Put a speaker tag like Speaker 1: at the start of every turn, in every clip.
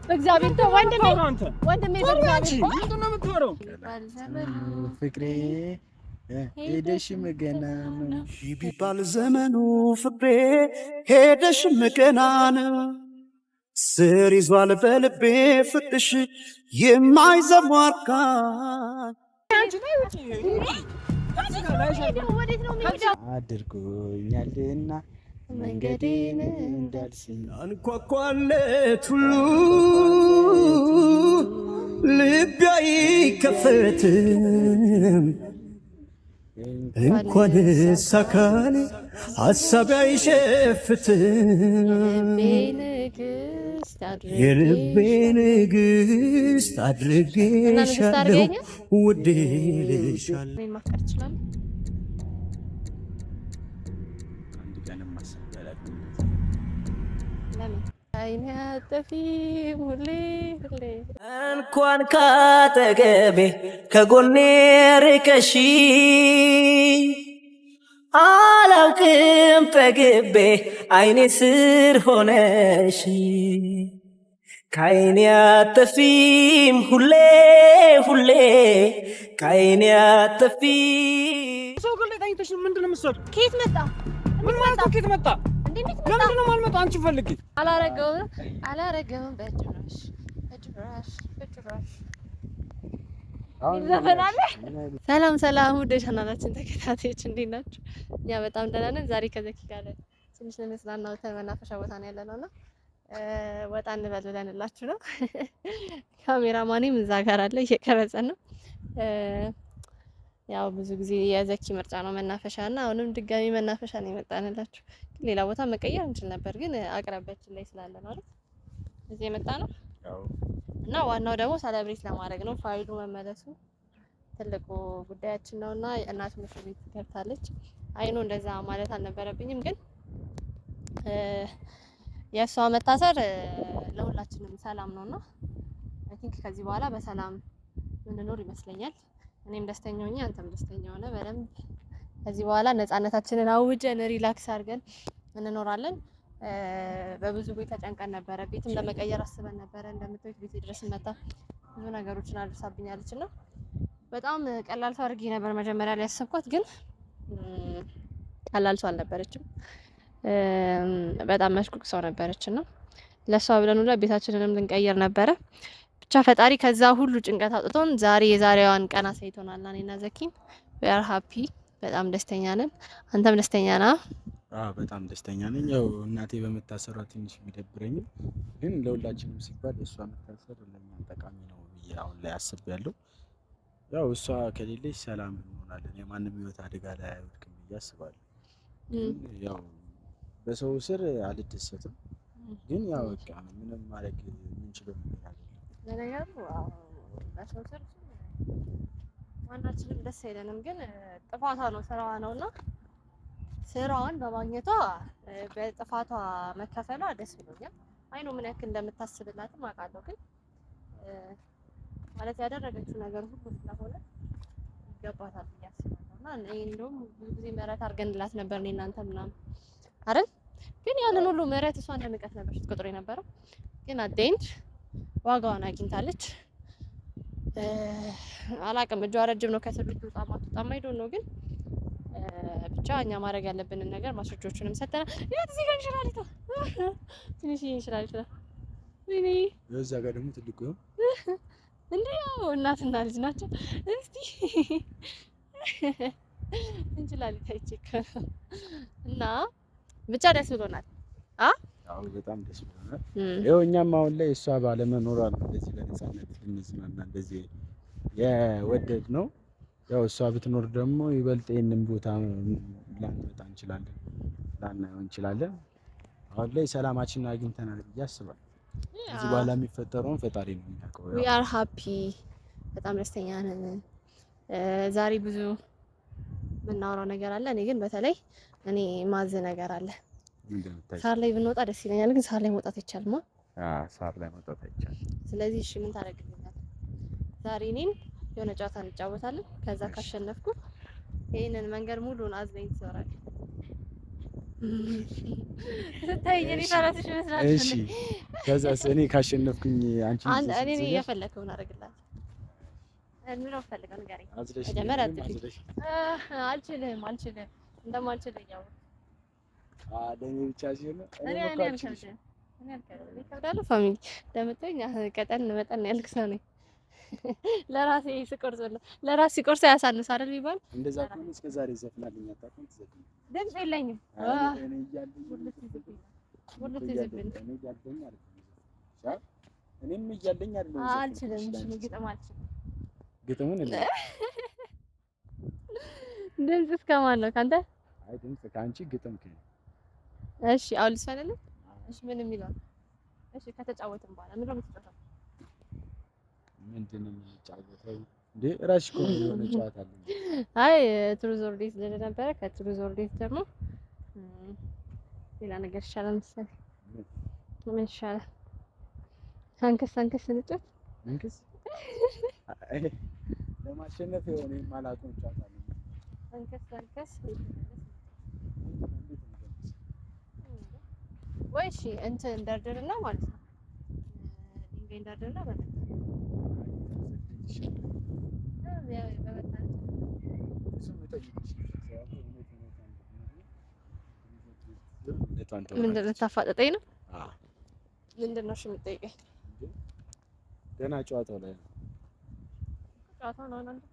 Speaker 1: በእግዚአብሔር ተው ወንድሜ
Speaker 2: ፍቅሬ ሄደሽ መገና ነው
Speaker 3: ቢባል ዘመኑ ፍቅሬ ሄደሽ መገና ነው ስር ይዟል በልቤ ፍቅርሽ የማይዘሟርካ
Speaker 2: አድርጎኛልና መንገዴን እንዳልስኝ
Speaker 3: አንኳኳለት ሁሉ ልቤ አይከፈትም እንኳን ሳካኔ ሐሳቤ አይሸፍትም የልቤ ንግሥት አድርጌሻለሁ ውዴ ልሻለሁ
Speaker 4: እንኳን ካጠገቤ ከጎኔ ርቀሽ አላውቅም ጠግቤ አይኔ ስር ሆነሽ ከአይኔ አጠፊም ሁሌ ሁሌ ከአይኔ አጠፊም
Speaker 5: ሰው ግን ለታይተሽ ምንድነው የምትሰሩ?
Speaker 1: ከየት መጣ?
Speaker 5: ምን ማለት ነው? ከየት መጣ? ለምንድን ነው የማልመጣው? አንቺ ፈልጊ።
Speaker 1: አላረገውም በጭራሽ። ሰላም ውድ ቻናላችን ተከታታዮች እንዴት ናችሁ? እኛ በጣም ደህና ነን። ዛሬ ከዘኪ ጋር ትንሽ ለመስላና መናፈሻ ቦታ ነው ያለነውና ወጣ እንበል ብለንላችሁ ነው። ካሜራማኔም እዛ ጋር አለ እየቀረጸን ነው። ያው ብዙ ጊዜ የዘኪ ምርጫ ነው መናፈሻና አሁንም ድጋሚ መናፈሻ ነው የመጣንላችሁ። ሌላ ቦታ መቀየር እንችል ነበር ግን አቅራቢያችን ላይ ስላለ ነው አይደል እዚህ የመጣ ነው። እና ዋናው ደግሞ ሰለብሬት ለማድረግ ነው። ፋይሉ መመለሱ ትልቁ ጉዳያችን ነውና እናት ምክር ቤት ገብታለች። አይኑ እንደዛ ማለት አልነበረብኝም ግን የሷ መታሰር ለሁላችንም ሰላም ነውና አይ ቲንክ ከዚህ በኋላ በሰላም ምንኖር ይመስለኛል። እኔም ደስተኛ ሆኜ አንተም ደስተኛ ሆነ በደንብ ከዚህ በኋላ ነፃነታችንን አውጀን ሪላክስ አድርገን እንኖራለን። በብዙ ቤት ተጨንቀን ነበረ። ቤትም ለመቀየር አስበን ነበረ። እንደምትወት ቤት ድረስ መጣ ብዙ ነገሮችን አድርሳብኛለችና በጣም ቀላል ሰው አድርጌ ነበር መጀመሪያ ላይ ያሰብኳት ግን ቀላል ሰው አልነበረችም። በጣም መሽቁቅ ሰው ነበረችና ለሷ ብለን ሁላ ቤታችንንም ልንቀይር ነበረ። ብቻ ፈጣሪ ከዛ ሁሉ ጭንቀት አውጥቶን ዛሬ የዛሬዋን ቀን አሳይቶናል። እኔና ዘኪም we are happy በጣም ደስተኛ ነን። አንተም ደስተኛ ነህ?
Speaker 2: በጣም ደስተኛ ነኝ። ያው እናቴ በመታሰሯ ትንሽ ቢደብረኝም ግን ለሁላችንም ሲባል እሷ መታሰር ለኛ ጠቃሚ ነው ብዬ አሁን ላይ አስቤያለሁ። ያው እሷ ከሌለች ሰላም እንሆናለን። የማንም ህይወት አደጋ ላይ አይወድቅም ብዬ አስባለሁ። ያው በሰው ስር አልደሰትም ግን ያው በቃ ምንም ማድረግ የምንችለው ነገር አይደለም።
Speaker 1: ለነገሩ በሰው ስር ማናችንም ደስ አይለንም ግን ጥፋቷ ነው ስራዋ ነውና ስራዋን በማግኘቷ በጥፋቷ መከፈሏ ደስ ብሎኛል። አይኑ ምን ያክል እንደምታስብላትም አውቃለሁ ግን ማለት ያደረገችው ነገር ሁሉ ስለሆነ ይገባታል ብዬ አስባለሁና እንደውም ብዙ ጊዜ ምህረት አድርገንላት ነበር እኔ እናንተ ምናምን አይደል ግን ያንን ሁሉ ምህረት እሷ እንደንቀት ነበር ስትቆጥሩ የነበረው ግን አዴንድ ዋጋዋን አግኝታለች። አላቅም እጇ ረጅም ነው ከስልክ ጣማ ሄዶ ነው ግን ብቻ እኛ ማድረግ ያለብንን ነገር ማስረጃዎችንም ሰጠና እዚህ ጋር እንሽላሊታ ትንሽ እንሽላሊታ ወይኔ
Speaker 2: እዛ ጋር ደግሞ ትልቁ ነው
Speaker 1: እንዴ ያው እናትና ልጅ ናቸው። እስቲ እንሽላሊታ ይችክ እና ብቻ ደስ ብሎናል።
Speaker 2: አዎ በጣም ደስ ብሎናል። ይኸው እኛም አሁን ላይ እሷ ባለመኖሯ ነው እንደዚህ ለነፃነት ልንዝናና እንደዚህ የወደድ ነው። ያው እሷ ብትኖር ደግሞ ይበልጥ ይሄንን ቦታ ላንመጣ እንችላለን ላናየው እንችላለን። አሁን ላይ ሰላማችንን አግኝተናል ብዬ አስባለሁ። እዚህ በኋላ የሚፈጠረውን ፈጣሪ ነው የሚያውቀው።
Speaker 1: we are happy በጣም ደስተኛ ነን። ዛሬ ብዙ የምናወራው ነገር አለ። እኔ ግን በተለይ እኔ ማዝ ነገር አለ። ሳር ላይ ብንወጣ ደስ ይለኛል ግን ሳር ላይ መውጣት አይቻልም።
Speaker 2: ሳር ላይ መውጣት አይቻልም።
Speaker 1: ስለዚህ እሺ ምን ታደርግልኛለህ? ዛሬ እኔን የሆነ ጨዋታ እንጫወታለን። ከዛ ካሸነፍኩ ይሄንን መንገድ ሙሉን አዝለኝ ትዞራለህ። ስታይኝ እኔ ፈረስሽ መስላለሽ።
Speaker 2: እሺ ከዛስ እኔ ካሸነፍኩኝ አንቺ
Speaker 1: እኔ የፈለከውን አደርግልሃለሁ። ምን ነው ፈልገው ንገረኝ። አልችልም እንደማልችል እያወቅሁ
Speaker 2: ለእኔ ብቻ ሲሆን
Speaker 1: እኔ ይከብዳል። ፋሚሊ እንደምትይኝ ቀጠን መጠን ያልክ ሰው ነኝ። ለራሴ ስቆርጥ ነው ለራሴ ሲቆርጥ ያሳንስ አይደል የሚባል
Speaker 2: እንደዛ ከሆነ እስከ ዛሬ ዘፍናልኝ አታውቅም። ትዘፍኝ
Speaker 1: ድምፅ የለኝም።
Speaker 2: እኔም እያለኝ አይደለም
Speaker 1: አልችልም። ግጥም አልችልም።
Speaker 2: ግጥሙን
Speaker 1: ድምፅ እስከማን ነው ካንተ?
Speaker 2: አይ ድምፅ ከአንቺ ግጥም
Speaker 1: እሺ አሁን ልስፈንልህ። እሺ ምን የሚለው? እሺ ከተጫወትን በኋላ ምንድን ነው የምትጫወተው?
Speaker 2: ምንድን ነው የምንጫወተው? እንዴ እራስሽ እኮ የሆነ ጨዋታ አለ።
Speaker 1: አይ ትሩዝ ኦር ዴት ልልህ ነበረ። ከትሩዝ ኦር ዴት ደግሞ ሌላ ነገር ይሻላል መሰለኝ። ምን ይሻላል? አንከስ እንጫወት።
Speaker 2: አንከስ ለማሸነፍ የሆነ የማላውቀው ጨዋታ አለ። አንከስ
Speaker 1: ወይ እሺ እንትን እንደርድርና ማለት ነው። ድንጋይ እንደርድርና በመጣ ምንድን ነው ታፋጠጠኝ ነው? ምንድን ነው እሺ የምትጠይቀኝ?
Speaker 2: ገና ጨዋታው ላይ ነው።
Speaker 1: ጨዋታው ነው አንተ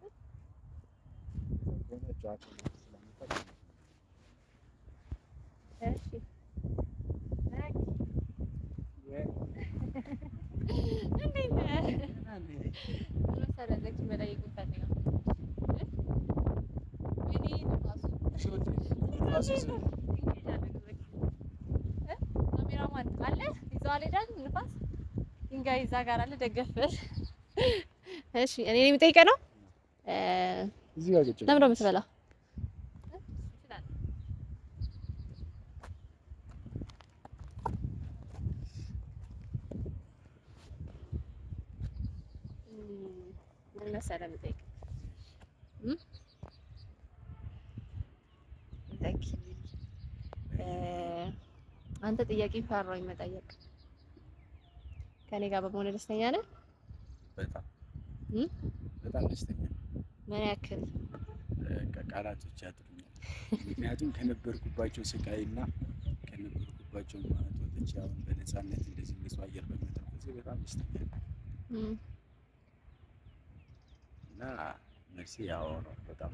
Speaker 1: እሺ ካሜራማን አለ ይዘዋል ሄዳል። ንፋስ ድንጋይ እዛ ጋር አለ ደገፈል። እሺ እኔ የምጠይቀህ ነው።
Speaker 2: እዚህ ጋር ቁጭ
Speaker 1: ለምን ነው የምትበላው? ምን መሰለህ የምጠይቀህ ዘኪ አንተ ጥያቄ ፈራሁኝ መጠየቅ። ከኔ ጋር በመሆን ደስተኛ ነህ?
Speaker 2: በጣም ደስተኛ ነኝ።
Speaker 1: ምን ያክል?
Speaker 2: ቃላቶች ያጥሩኛል። ምክንያቱም ከነበርኩባቸው ስቃይና ከነበርኩባቸው ማህቶች አሁን በነፃነት እንደዚህ ንጹህ አየር በመተንፈሴ በጣም ደስተኛ ነኝ። እና መልሴ ያው ነው። በጣም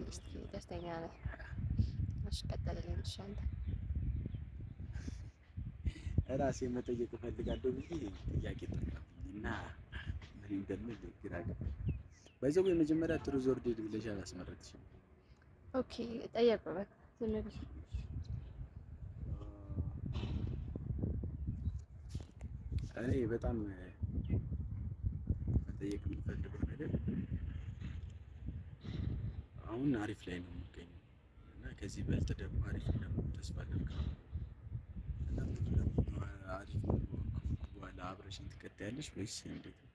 Speaker 1: ደስተኛ ነህ? እሺ ቀጥልልኝ። እሺ አንተ
Speaker 2: ራሴ መጠየቅ እፈልጋለሁ ብዬ ጥያቄ ጠፋብኝ እና ምን እንደምል ግራ ገባኝ። በዛው የመጀመሪያ ትሩዝ ኦር ዴት ብለሽ አላስመረጥሽም።
Speaker 1: ኦኬ ጠየቅ በቃ ዝም ብለሽ
Speaker 2: እኔ በጣም መጠየቅ የምፈልገው ነገር አሁን አሪፍ ላይ ነው የሚገኘው እና ከዚህ በልጥ ደግሞ አሪፍ ደግሞ ተስፋ አደርጋለሁ እና አሪፍ በኋላ አብረሽን ትቀጥያለሽ ወይስ እንዴት ነው?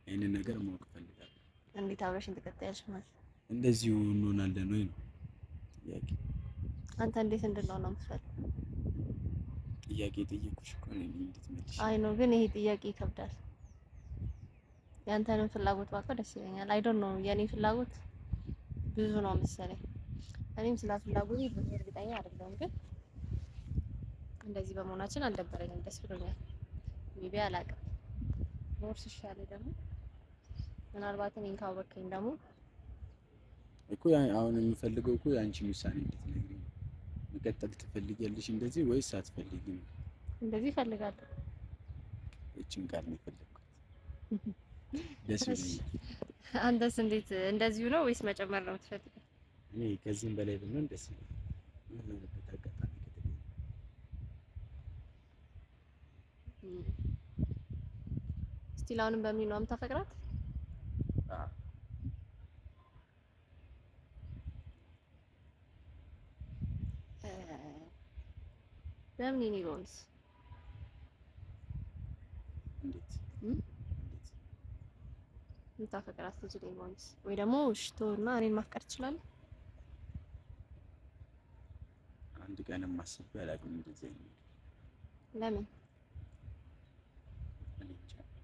Speaker 2: ይሄንን ነገር ማወቅ እፈልጋለሁ።
Speaker 1: እንዴት አብረሽን ትቀጥያለሽ ማለት
Speaker 2: እንደዚሁ እንሆናለን ወይ ነው ጥያቄ።
Speaker 1: አንተ እንዴት እንድንሆን ነው የምትፈልገው?
Speaker 2: ጥያቄ ጠየኩሽ እኮ ነው እንድትመልሽ።
Speaker 1: አይ ነው ግን ይሄ ጥያቄ ይከብዳል። ያንተንም ፍላጎት ባውቀው ደስ ይለኛል። አይ ዶንት ኖ የኔ ፍላጎት ብዙ ነው መሰለኝ። እኔም ስለ ፍላጎቴ ብዙ እርግጠኛ አይደለሁም፣ ግን እንደዚህ በመሆናችን አልደበረኝም፣ ደስ ብሎኛል። ሜቢ አላውቅም ኖርስ ይሻለ ደግሞ ምናልባት እኔን ካወቅከኝ ደግሞ
Speaker 2: እኮ አሁን የምፈልገው እኮ የአንቺን ውሳኔ እንድትነግሪኝ። መቀጠል ትፈልጊያለሽ እንደዚህ ወይስ አትፈልጊም?
Speaker 1: እንደዚህ እፈልጋለሁ።
Speaker 2: እቺን ቃል ነው የፈለግኩት። ደስ ብሎኛል።
Speaker 1: አንተስ እንዴት እንደዚሁ ነው ወይስ መጨመር ነው የምትፈልገው?
Speaker 2: እኔ ከዚህም በላይ ብንሆን ደስ ይላል። ምን ለምበት አጋጣሚ ከተገኘ
Speaker 1: ስቲል አሁንም በሚል ነው የምታፈቅራት? ለምን የኔ ቦንስ
Speaker 2: እንዴት
Speaker 1: የምታፈቅራት ልጅ ላይ ቦንስ ወይ ደግሞ ሽቶ እና እኔን ማፍቀር ትችላለህ?
Speaker 2: አንድ ቀንም አስቤ አላውቅም እንደዚህ አይነት
Speaker 1: ለምን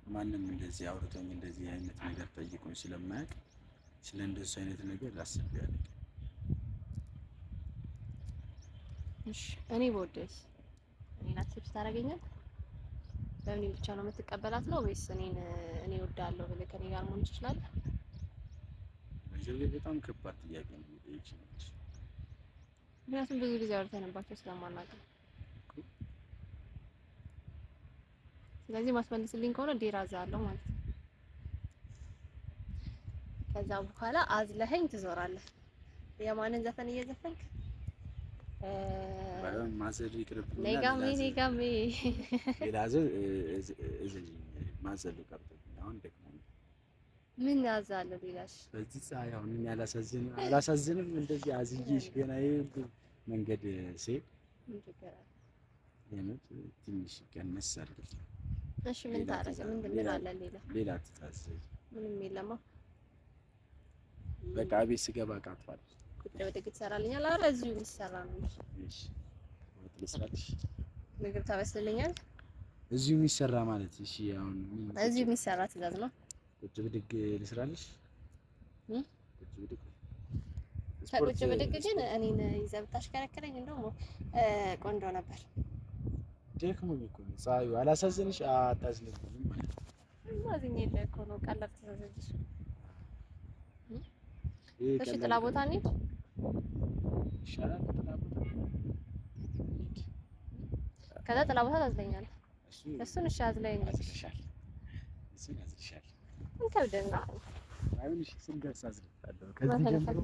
Speaker 2: ማንም እንደዚህ አውርቶኝ እንደዚህ አይነት ነገር ጠይቆኝ ስለማያውቅ ስለ እንደሱ አይነት ነገር አስቤ አላውቅም።
Speaker 1: እሺ እኔ በወደስ እኔን አክሴፕት ታደርገኛለህ? በእኔ ብቻ ነው የምትቀበላት ነው ወይስ እኔ እወዳለሁ ብለህ ከኔ ጋር መሆን ትችላለህ?
Speaker 2: በጣም ከባድ ጥያቄ ነው የጠየቅሽኝ።
Speaker 1: ምክንያቱም ብዙ ጊዜ አውርተንባቸው ስለማናውቅ። ስለዚህ ማስመልስልኝ ከሆነ ዴራ እዛለሁ ማለት ነው። ከዛ በኋላ አዝለኸኝ ትዞራለህ። የማንን ዘፈን እየዘፈንክ?
Speaker 2: ማዘር ይቅርብኝ።
Speaker 1: ኔጋሜ
Speaker 2: ሌላ ማዘር ይቅርብኝ። አሁን ደግሞ
Speaker 1: ምን ያዛለ ሌላሽ?
Speaker 2: በዚህ ፀሐይ አሁን ምን አላሳዝንም? እንደዚህ አዝዬሽ ገና መንገድ ሴት የምት ትንሽ ቀነስ አድርጊ።
Speaker 1: እሺ ምን ታረገ? ምን አለ
Speaker 2: ሌላ ትታዘዝ?
Speaker 1: ምንም የለማ።
Speaker 2: በቃ ቤት ስገባ ቃጥፋል።
Speaker 1: ቁጭ ብድግ ትሰራልኛል? ኧረ እዚሁ የሚሰራ ነው።
Speaker 2: እሺ ወጥ ልስራልሽ?
Speaker 1: ምግብ ታበስልልኛል?
Speaker 2: እዚሁ የሚሰራ ማለት እሺ። አሁን
Speaker 1: እዚሁ የሚሰራ ትእዛዝ ነው።
Speaker 2: ቁጭ ብድግ ልስራልሽ? ቁጭ ብድግ
Speaker 1: ቁጭ ብድግ ግን እኔን ይዘህ ብታሽከረክረኝ እንደውም ቆንጆ ነበር።
Speaker 2: ደክሞኝ እኮ ነው። ፀሐዩ አላሳዝንሽ? አታዝንብኝም ማለት ነው።
Speaker 1: አዝኜልህ እኮ ነው። ቀለብ ትእዛዝልሽ። እሺ ጥላ ቦታ እንሂድ ይሻላል። ከዛ ጥላ ቦታ ታዝለኛለህ። እሱን እሺ አዝለኝ። እሱን ያዝልሻል። እንከብደና
Speaker 2: አይሁንሽ ስንደርስ አዝልሻለሁ። ከዚህ ጀምሮ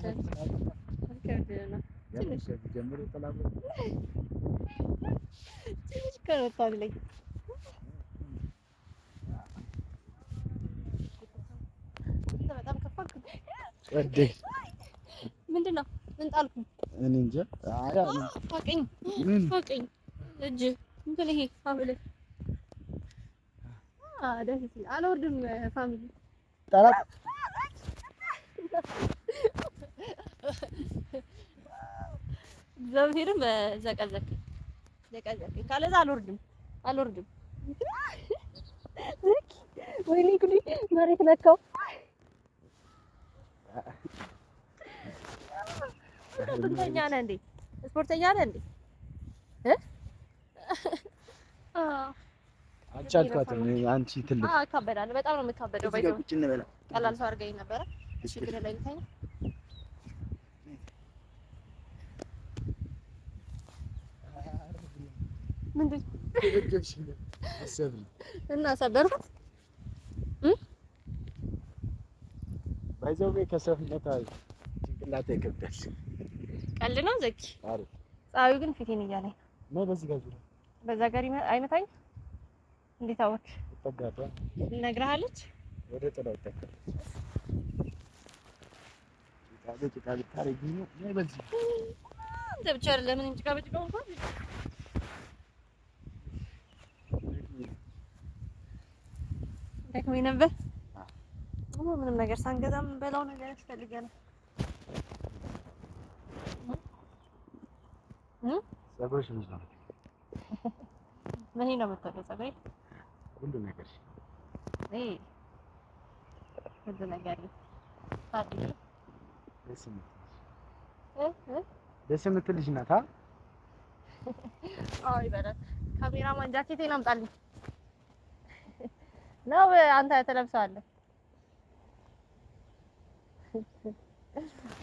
Speaker 1: እንከብደና
Speaker 2: ትንሽ ጀምሮ ጥላ ቦታ
Speaker 1: ትንሽ ከረታለኝ። በጣም ከፋክ
Speaker 2: ወዴ
Speaker 1: ምንድነው? ምን ጣልኩ?
Speaker 2: እኔ እንጃ። አያ
Speaker 1: ፋቀኝ እጅ እንትን ይሄ ፋሚሊ ደስ ይላል። አልወርድም ፋሚሊ
Speaker 2: ጠራት
Speaker 1: እግዚአብሔርም ዘቀዘቀኝ ካለዛ አልወርድም። ወይኔ ጉዲ መሬት ነካው። ስፖርተኛ ነህ እንዴ?
Speaker 2: አልቻልኳትም። አንቺ ትልቅ
Speaker 1: አካበዳለሁ። በጣም ነው የምካበደው። ቀላል ሰው አድርገኝ ነበረ። እሺ ግን ላይ ልተኛ ምንድን እና ሰበርኩት
Speaker 2: ባይዘው ከሰፍነት ጭንቅላት ይከብዳል።
Speaker 1: ቀልድ ነው ዘኪ። ፀሐዩ ግን ፊቴን እያለኝ
Speaker 2: ነው። በዚህ ጋር
Speaker 1: በዛ ጋር አይመታኝ። እንዴት አወቅሽ?
Speaker 2: ተጋባ
Speaker 1: ነግረሃለች።
Speaker 2: ወደ ጥላው ተከለ ጭቃ ብታረጊኝ ነው። በዚህ
Speaker 1: አንተ ብቻ ለምን ጭቃ በጭቃው እንኳን ደክሞኝ ነበር። ምንም ነገር ሳንገዛም በላው ነገር ያስፈልገናል።
Speaker 2: ፀጉርሽ ምን ነው?
Speaker 1: ምን ነው የምትወደው? ፀጉሬ
Speaker 2: ሁሉ ነገር
Speaker 1: ሁሉ ነገር ታዲያ
Speaker 2: ደስ የምትልሽ ናት።
Speaker 1: አዎ ይበላል። ካሜራማን ጃኬቴን አምጣልኝ ነው አንተ ተለብሰዋለህ።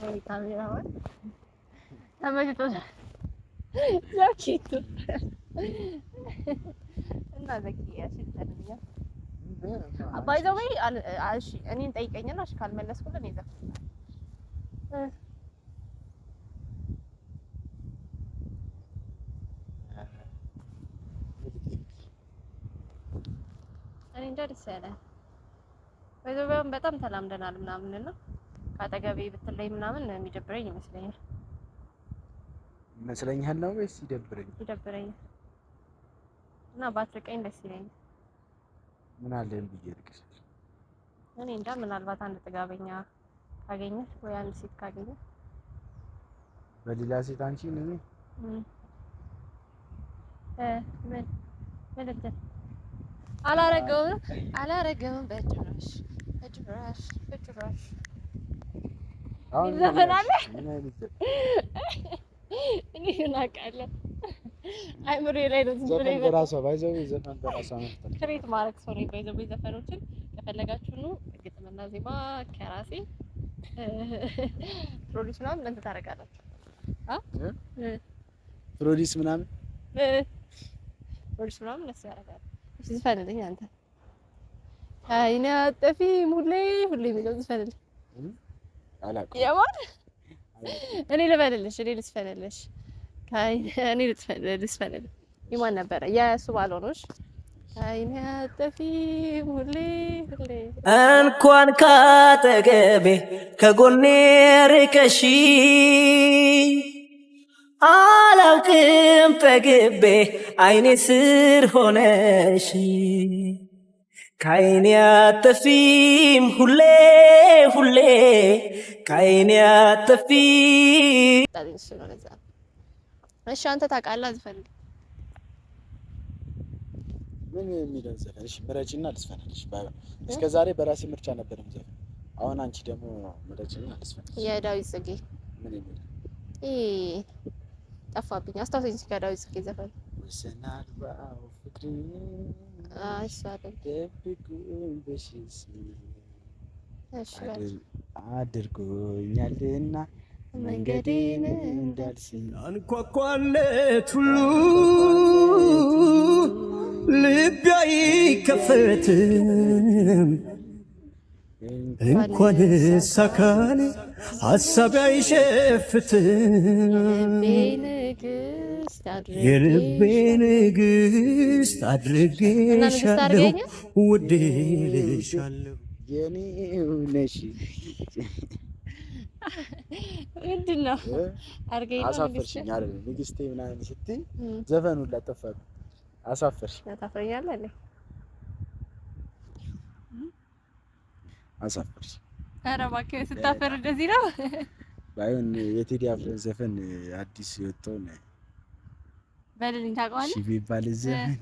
Speaker 1: ወይ ካሜራማን ተመችቶሻል ጃኬቱ እና ዘኪያ ሲተልኛ ባይዘው ወይ እሺ እኔን ጠይቀኝና እሺ ካልመለስኩልህ እኔ ዘፍናለሁ። እኔ እንጃ ደስ ያለ ባይዘው በጣም ተላምደናል ምናምን እና ካጠገቤ ብትለይ ምናምን የሚደብረኝ ይመስለኛል።
Speaker 2: ይመስለኛል ነው ወይስ ይደብረኛል?
Speaker 1: ይደብረኛል እና ባትርቀኝ ደስ ይለኛል።
Speaker 2: ምን አለን ብዬ ልቅስ?
Speaker 1: እኔ እንጃ ምናልባት አንድ ጥጋበኛ ካገኘህ ወይ አንድ ሴት ካገኘህ
Speaker 2: በሌላ ሴት አንቺ ነኝ
Speaker 1: ምን መልእክት አላረገውም በጭራሽ ዘፈን አለ እኔ እናውቃለሁ አይምሮዬ ላይ ነው
Speaker 2: ዘፈን በራሷ ባይዘው ዘፈን በራሷ መፍጠር
Speaker 1: ክሬት ማድረግ ሰው ነው ባይዘው ዘፈኖችን ከፈለጋችሁ ነው ግጥምና ዜማ ከራሴ ፕሮዲዩስ ምናምን እናንተ ታደርጋላችሁ
Speaker 2: ፕሮዲዩስ ምናምን
Speaker 1: እነሱ ያደርጋሉ እሺ ዝፈንልኝ አንተ አይኔ አጠፊም ሁሌ የሚለው ዝፈንልኝ
Speaker 2: አላውቅም
Speaker 1: የማን እኔ ልስፈንልሽ እኔ ልስፈንልሽ የማን ነበረ የእሱ ባልሆነሽ አይኔ አጠፊም ሁሌ
Speaker 4: እንኳን ካጠገቤ ከጎኔ ርቀሽ አላውቅም ጠግቤ አይኔ ስር ሆነሽ ከአይኔ አጠፊም ሁሌ ከአይኔ አጠፊም
Speaker 1: እሺ አንተ ታውቃለህ ዝፈንልኝ
Speaker 2: ምን የሚለው ዘፈን እሺ ምረጭና ልስፈንልሽ እስከ ዛሬ በራሴ ምርጫ ነበር ዘፈን አሁን አንቺ ደግሞ ምረጭና ልስፈንልሽ
Speaker 1: የዳዊት ጽጌ
Speaker 2: ምን የሚለው
Speaker 1: ጠፋብኝ አስታውሰኝ ከዳዊት ጽጌ ዘፈን
Speaker 2: ወሰናል ባው ፍቅሪ
Speaker 1: አይሳደም
Speaker 2: ደብቁኝ በሽስ
Speaker 1: እሺ
Speaker 2: አድርጎኛልና መንገዴን እንዳልስኝ
Speaker 3: አንኳኳለት ሁሉ ልቤ አይከፈትም እንኳን ሳካኔ ሐሳቤ አይሸፍትም የልቤ ንግሥት አድርጌሻለሁ ውዴ ልሻለሁ
Speaker 2: የኔው ነሽ
Speaker 1: ምንድን ነው አድርጌ ነው
Speaker 2: አሳፈርሽኝ አይደል ንግስቴ ምናምን ስትይ ዘፈኑን ላጠፋብ አሳፈርሽኝ
Speaker 1: ታፍረኛለህ እንዴ
Speaker 2: አሳፈርሽ
Speaker 1: ኧረ እባክህ ስታፈር እንደዚህ ነው
Speaker 2: ባይሆን የቴዲ አፍሮ ዘፈን አዲስ የወጣው ነው
Speaker 1: በልልኝ ታውቀዋለህ
Speaker 2: ሺ ቢባል ዘመን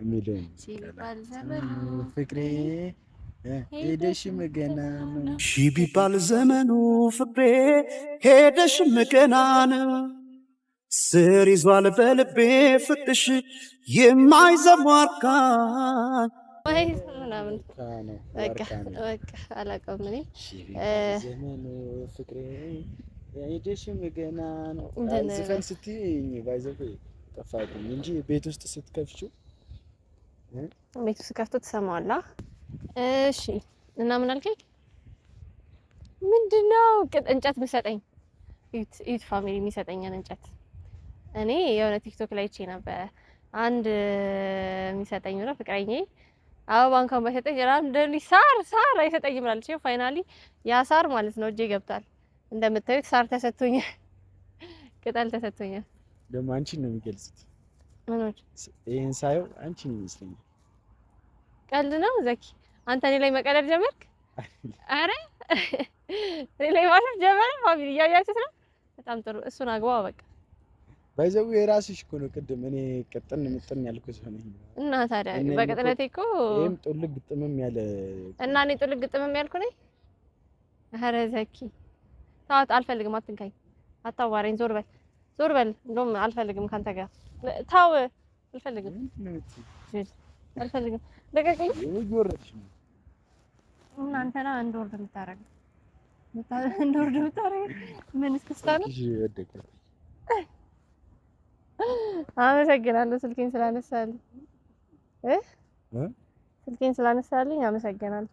Speaker 2: የሚለው
Speaker 1: ሺ ቢባል ዘመኑ
Speaker 2: ፍቅሬ ሄደሽም ገና ነው
Speaker 3: ሺ ቢባል ዘመኑ ፍቅሬ ሄደሽም ገና ነው ስር ይዟል በልቤ ፍቅርሽ የማይዘሟርካ
Speaker 1: ወይ ምናምን በቃ አላውቀውም እኔ
Speaker 2: ዘመኑ ፍቅሬ ሄደሽም ገና ነው ዘፈን ስትይኝ ባይዘፍ ጠፋብኝ እንጂ ቤት ውስጥ ስትከፍቺው
Speaker 1: ቤት ውስጥ ከፍቶ ትሰማዋለህ እሺ እና ምን አልከኝ ምንድነው እንጨት ብሰጠኝ ኢት ፋሚሊ የሚሰጠኛን እንጨት እኔ የሆነ ቲክቶክ ላይ እቺ ነበር አንድ የሚሰጠኝ ነው ፍቅረኛዬ አበባን እንኳን ባይሰጠኝ ራንደሊ ሳር አይሰጠኝም ማለት ነው ፋይናሊ ያ ሳር ማለት ነው እጄ ገብቷል እንደምታዩት ሳር ተሰጥቶኛል ቅጠል ተሰጥቶኛል
Speaker 2: ደግሞ አንቺን ነው የሚገልጽት
Speaker 1: ምንድነው
Speaker 2: ይሄን ሳየው አንቺን ይመስለኛል
Speaker 1: ቀልድ ነው ዘኪ አንተ እኔ ላይ መቀለድ ጀመርክ አረ እኔ ላይ ማለፍ ጀመረ ፋሚሊ ያያችሁት ነው በጣም ጥሩ እሱን አግባው በቃ
Speaker 2: ባይዘው የራስሽ እኮ ነው ቅድም እኔ ቅጥን ምጥን ያልኩት ሰው ነኝ
Speaker 1: እና ታዲያ በቅጥነቴ እኮ
Speaker 2: እኔም ጥልግ ግጥምም ያለ
Speaker 1: እና እኔ ጥልግ ግጥምም ያልኩ ነኝ አረ ዘኪ ታውት አልፈልግም አትንካኝ አታዋራኝ ዞር በል እንደውም አልፈልግም ካንተ ጋር ታው አልፈልግም ለቀቀኝ
Speaker 2: ይወርድሽ
Speaker 1: እናንተና እንደወርድ የምታረግ ምን እስክስታ ነው
Speaker 2: እሺ ወደቀ
Speaker 1: አመሰግናለሁ ስልኬን ስላነሳልኝ ስልኬን ስላነሳልኝ አመሰግናለሁ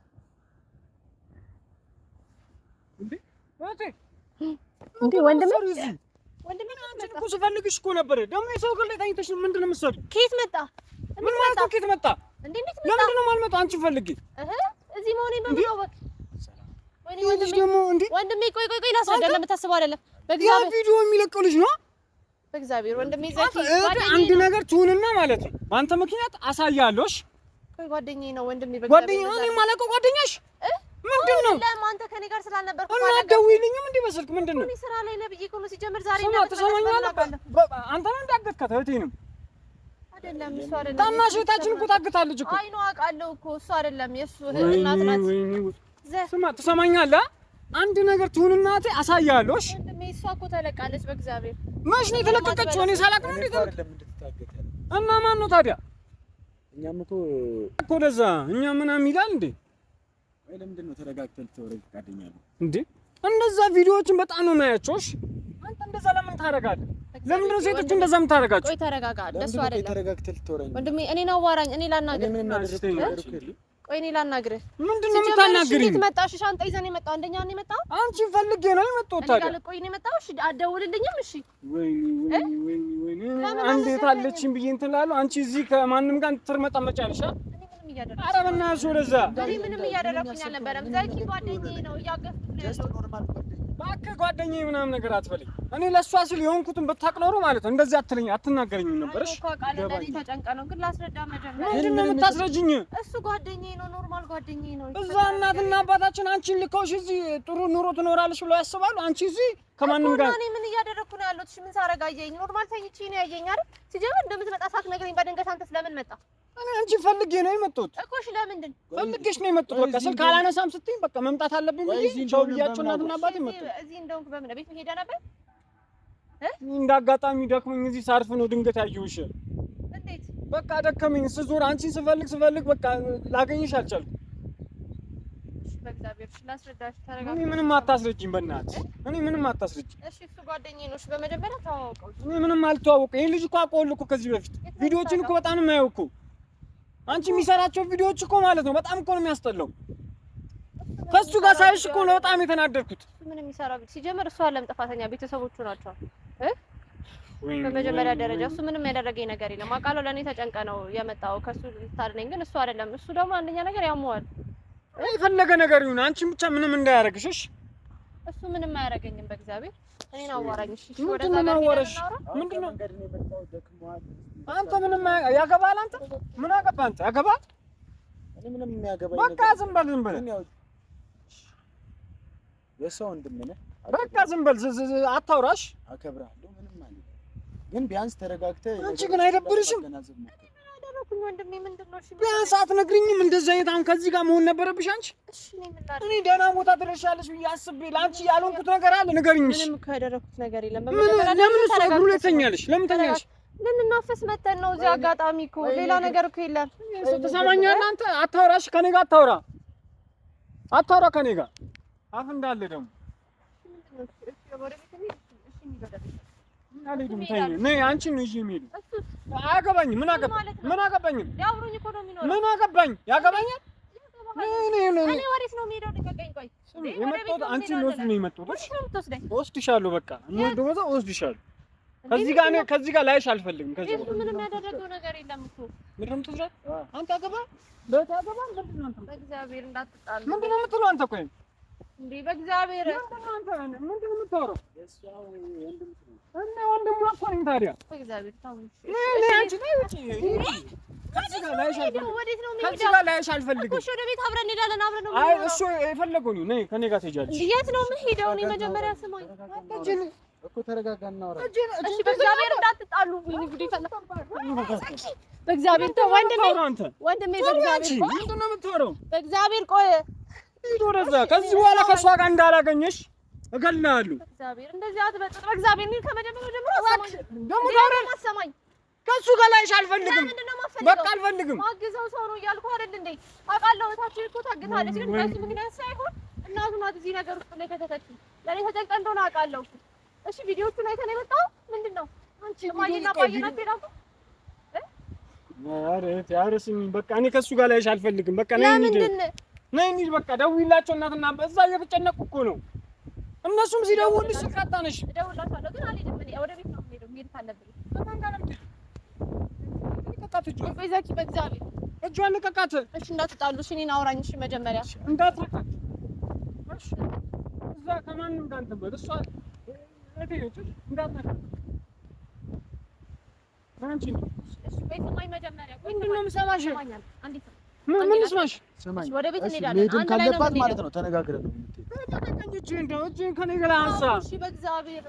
Speaker 1: እንዴ ወንድሜ
Speaker 5: አንቺን እኮ ስፈልግሽ እኮ ነበር ደግሞ የሰው ግል ላይ ታኝተሽ ምንድን ነው የምትሰሪው
Speaker 1: ከየት መጣ
Speaker 5: ምን ማለት ነው ከየት መጣ
Speaker 1: እንዴ እንዴት መጣ
Speaker 5: ለምንድን ነው የማልመጣው አንቺን ፈልጌ
Speaker 1: እዚህ መሆኔን በማወቅ ወይኔ ወንድሜ ቆይ ላስረዳ ለምታስበው አይደለም
Speaker 5: በእግዚአብሔር ቪዲዮ የሚለቀው ልጅ ነው
Speaker 1: በእግዚአብሔር ወንድሜ ዘኪ
Speaker 5: አንድ ነገር ትሁንና ማለት ነው በአንተ ምክንያት አሳያለሽ
Speaker 1: ቆይ ጓደኛዬ ነው ወንድሜ
Speaker 5: ጓደኛዬ ነው የማላውቀው ጓደኛሽ ምንድነው
Speaker 1: ለምን አንተ ከኔ ጋር ስላልነበርኩ
Speaker 5: እና ደውይልኝም እንዴ በስልክ ምንድነው
Speaker 1: እኔ ስራ ላይ ነብዬ እኮ ነው ሲጀምር ዛሬ
Speaker 5: ተሰማኛለህ አንተ ነው እንዳገትከት እህቴንም
Speaker 1: አይደለም እሱ አይደለም
Speaker 5: ታናሽ እህታችን እኮ ታግታለች እኮ
Speaker 1: አይ ነው አውቃለሁ እኮ እሱ አይደለም የሱ እናት ናት
Speaker 5: ስማ ትሰማኛለህ አንድ ነገር ትሁን እናቴ አሳያለሁ እሺ
Speaker 1: ወንድሜ እሷ እኮ ተለቃለች በእግዚአብሔር
Speaker 5: መች ነው የተለቀቀችው እኔ ሳላቅ ነው እንዴ እና ማን ነው ታዲያ
Speaker 2: እኛም እኮ
Speaker 5: ለዛ እኛ ምናምን ይላል እንዴ
Speaker 2: ወይ ለምንድን ነው ተረጋግተህ ልትወረድ ፈቃደኛ ነው
Speaker 5: እንዴ እንደዛ ቪዲዮዎችን በጣም ነው የማያቸው እሺ አንተ እንደዛ ለምን ታረጋለህ ለምን ነው ሴቶች እንደዛ የምታረጋቸው
Speaker 1: ቆይ ተረጋጋ እንደሱ አይደለም
Speaker 2: ተረጋግተህ ልትወረድ
Speaker 1: ወንድሜ እኔን አዋራኝ እኔ ላናግር ቆይ እኔ ላናግርህ
Speaker 5: ምንድነው የምታናግሪኝ
Speaker 1: እንዴት መጣሽ ሻንጣ ይዘን የመጣው አንደኛ ነው የመጣው
Speaker 5: አንቺ ፈልጌ ነው የመጣሁት ታዲያ
Speaker 1: ቆይ ነው የመጣው እሺ አትደውልልኝም እሺ
Speaker 5: ወይ አንዴ ታለችኝ ብዬ እንትን እላለሁ አንቺ እዚህ ከማንም ጋር ትርመጣመጫለሽ ኧረ በእናትሽ ወደዛ
Speaker 1: እኔ ምንም እያደረኩኝ አልነበረም ዛኪ ጓደኛዬ ነው እያገፍኩት ነው
Speaker 5: እባክህ ጓደኛዬ ምናምን ነገር አትበለኝ እኔ ለእሷ ስል የሆንኩትን ብታውቅ ኖሮ ማለት ነው እንደዚህ አትናገረኝም ነበር እሺ
Speaker 1: ለኔ ተጨንቀ ነው ግን ላስረዳ መጀመሪያ
Speaker 5: ምንድን ነው የምታስረጅኝ
Speaker 1: እሱ ጓደኛዬ ነው ኖርማል ጓደኛዬ ነው
Speaker 5: እዛ እናትና አባታችን አንቺን ልከውሽ እዚህ ጥሩ ኑሮ ትኖራለሽ ብለው ያስባሉ አንቺ እዚህ ከማንም ጋር
Speaker 1: እኔ ምን እያደረኩ ነው ያለሁት እሺ ምን ሳረጋየኝ ኖርማል ተኝቼ ነው ያየኝ አይደል ሲጀምር እንደምትመጣ ሳትነግረኝ በድንገት አንተ ስለምን መጣ
Speaker 5: እኔ አንቺ ፈልጌ ነው የመጣሁት
Speaker 1: እኮ እሺ ለምንድን
Speaker 5: ፈልጌሽ ነው የመጣሁት በቃ ስልክ አላነሳም ስትይኝ በቃ መምጣት አለብኝ ብዬ ቻው ብያቸው እናትና አባቴ መጡ
Speaker 1: እዚህ እንደውም በምን ቤት ሄደ ነበር
Speaker 5: እንዳጋጣሚ ደክሞኝ እዚህ ሳርፍ ነው ድንገት ያየሁሽ
Speaker 1: እንዴት
Speaker 5: በቃ ደከመኝ ስዞር አንቺን ስፈልግ በቃ ላገኝሽ አልቻልኩም
Speaker 1: እሺ በእግዚአብሔር እሺ ላስረዳሽ ተረጋጋ
Speaker 5: እኔ ምንም አታስረጅኝ በእናትሽ እኔ ምንም አታስረጅኝ
Speaker 1: እሺ እሱ ጓደኛዬ ነው እሺ በመጀመሪያ ተዋወቀው
Speaker 5: እኔ ምንም አልተዋወቀው ይሄን ልጅ እኮ አውቀዋለሁ እኮ ከዚህ በፊት ቪዲዮዎችን እኮ በጣም ነው የማየው እኮ አንቺ የሚሰራቸው ቪዲዮዎች እኮ ማለት ነው በጣም እኮ ነው የሚያስጠላው ከሱ ጋር ሳይሽ እኮ ነው በጣም የተናደድኩት
Speaker 1: ምን የሚሰራው ሲጀምር እሱ አለም ጥፋተኛ ቤተሰቦቹ ናቸው በመጀመሪያ ደረጃ እሱ ምንም ያደረገኝ ነገር የለም አውቃለሁ ለኔ ተጨንቀ ነው የመጣው ከሱ ልታድነኝ ግን እሱ አይደለም እሱ ደግሞ አንደኛ ነገር ያሟዋል
Speaker 5: የፈለገ ነገር ይሁን አንቺን ብቻ ምንም እንዳያረግሽ እሺ
Speaker 1: እሱ ምንም አያረገኝም በእግዚአብሔር እኔን አዋራኝ እሺ
Speaker 5: ወደዛ ጋር ምንድነው አንተ ምንም ያገባል አንተ ምን አገባ አንተ ያገባል
Speaker 2: እኔ ምንም የሚያገባኝ
Speaker 5: በቃ ዝም በል
Speaker 2: የሰው ወንድም ነህ
Speaker 5: በቃ ዝም በል አታውራሽ
Speaker 2: አከብራለሁ ምንም ማለት ግን ቢያንስ ተረጋግተህ
Speaker 5: አንቺ ግን አይደብርሽም
Speaker 1: አደረኩኝ ወንድሜ ምንድነው እሺ
Speaker 5: ቢያንስ አትነግሪኝም እንደዛ የታን ከዚህ ጋር መሆን ነበረብሽ አንቺ
Speaker 1: እሺ ምን ላድርግ
Speaker 5: እኔ ደህና ቦታ ትደርሻለሽ ብዬ አስቤ ለአንቺ ያልሆንኩት ነገር አለ ንገሪኝ እሺ
Speaker 1: ምንም ካደረኩት ነገር የለም
Speaker 5: ለምን እግሩ ላይ ተኛለሽ ለምን ተኛለሽ
Speaker 1: ልንናፈስ መተን ነው እዚህ አጋጣሚ እኮ ሌላ ነገር እኮ የለም
Speaker 5: ተሰማኛለህ አንተ አታውራሽ ከኔ ጋር አታውራ ከኔ ጋር አፍ እንዳለ ደግሞ ነይ አንቺን ነው ይዤ የምሄደው አያገባኝም ምን አገባኝ ያገባኛል እኔ ወዴት ነው የምሄደው ልቀቀኝ ቆይ የመጣሁት አንቺን ልወስድ ነው የመጣሁት እወስድሻለሁ በቃ የምወደው ቦታ እወስድሻለሁ ከዚህ ጋር ላይሽ አልፈልግም ከዚህ
Speaker 1: ምንም ያደረገው ነገር የለም እኮ
Speaker 5: ምንድነው የምትወስዳት አንተ አገባ ምንድነው አንተ
Speaker 1: በእግዚአብሔር እንዳትጣሉ
Speaker 5: ምንድነው የምትለው አንተ ቆይ
Speaker 1: እንዴ በእግዚአብሔር
Speaker 5: ምንድነው የምታወራው እና ወንድሙ እኮ ነኝ ታዲያ
Speaker 1: በእግዚአብሔር ታውሽ
Speaker 5: አንቺ ነይ ውጪ ከዚህ ጋር ላይሽ አልፈልግም
Speaker 1: እሺ ወደ ቤት አብረን እንሄዳለን አብረን ነው
Speaker 5: አይ እሱ የፈለገው ነው ነይ ከኔ ጋር ትሄጃለሽ
Speaker 1: የት ነው የምሄደው እኔ መጀመሪያ ስማኝ
Speaker 2: እኮ ተረጋጋና አውራ
Speaker 1: እሺ በእግዚአብሔር እንዳትጣሉ እንግዲህ በእግዚአብሔር ተው ወንድሜ በእግዚአብሔር
Speaker 5: ምንድነው የምታወራው
Speaker 1: በእግዚአብሔር ቆይ
Speaker 5: ሂድ ወደዛ ከዚህ በኋላ ከሷ ጋር እንዳላገኘሽ እገልሃለሁ
Speaker 1: በእግዚአብሔር እንደዚህ አትበጥጥ በእግዚአብሔር እኔ ከመጀመሪያው ጀምሮ
Speaker 5: ደግሞ ታውራ
Speaker 1: አሰማኝ
Speaker 5: ከሱ ጋር ላይሽ አልፈልግም በቃ አልፈልግም
Speaker 1: ማግዘው ሰው ነው እያልኩ አይደል እንዴ አውቃለሁ እታችሁ እኮ ታግታለች ግን በሱ ምክንያት ሳይሆን እናቱ ናት እዚህ ነገር ውስጥ ላይ ከተተችኝ ለኔ ተጨንቀ እንደሆነ አውቃለሁ እሺ ቪዲዮቹን አይተህ ነው የመጣው ምንድነው አንቺ ማይና ባይና ተራፉ
Speaker 5: ኧረ ስሚኝ በቃ እኔ ከሱ ጋር ላይሽ አልፈልግም በቃ ነይ እንሂድ በቃ ደውይላቸው እናትና በዛ እየተጨነቁ እኮ ነው እነሱም ሲደውልሽ ስልክ አታነሽ
Speaker 1: እደውልላቸዋለሁ ግን አልሄድም እኔ ወደ ቤት ነው የምሄደው መሄድ ካለብኝ
Speaker 5: በማን ጋር ነው ልቀቃት
Speaker 1: ቆይ ዘኪ በእግዚአብሔር
Speaker 5: እጇን ልቀቃት
Speaker 1: እሺ እንዳትጣሉ እሺ እኔን አውራኝ እሺ መጀመሪያ
Speaker 5: እንዳትረቃት እሺ እዛ ከማንም ጋር እንትን በል እሷ እንዳትረቃት አንቺ
Speaker 1: እሺ ቆይ ስማኝ መጀመሪያ
Speaker 5: ምንድን ነው የምሰማሽ
Speaker 1: አንዲት
Speaker 5: ምን ልስማሽ
Speaker 2: ስማኝ
Speaker 1: ወደ ቤት እንሄዳለን
Speaker 2: አንድ ላይ ነው ማለት ነው ተነጋግረን ነው
Speaker 5: እጅን ከኔ ጋር አንሳ
Speaker 1: እሺ በእግዚአብሔር